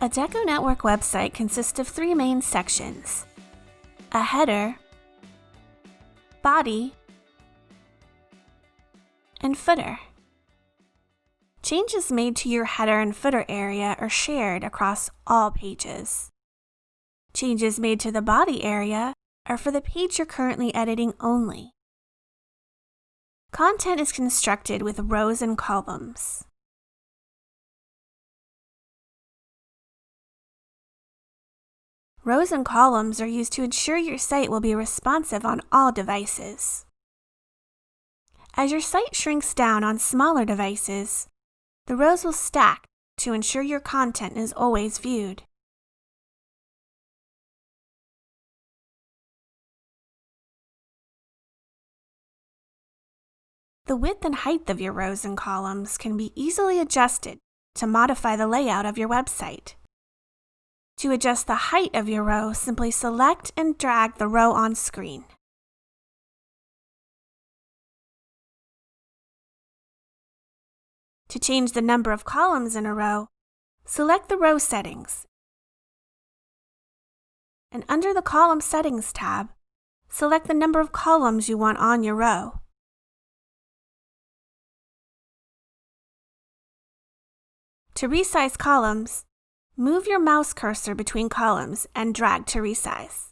A DecoNetwork website consists of three main sections: a header, body, and footer. Changes made to your header and footer area are shared across all pages. Changes made to the body area are for the page you're currently editing only. Content is constructed with rows and columns. Rows and columns are used to ensure your site will be responsive on all devices. As your site shrinks down on smaller devices, the rows will stack to ensure your content is always viewed. The width and height of your rows and columns can be easily adjusted to modify the layout of your website. To adjust the height of your row, simply select and drag the row on screen. To change the number of columns in a row, select the Row Settings, and under the Column Settings tab, select the number of columns you want on your row. To resize columns, move your mouse cursor between columns and drag to resize.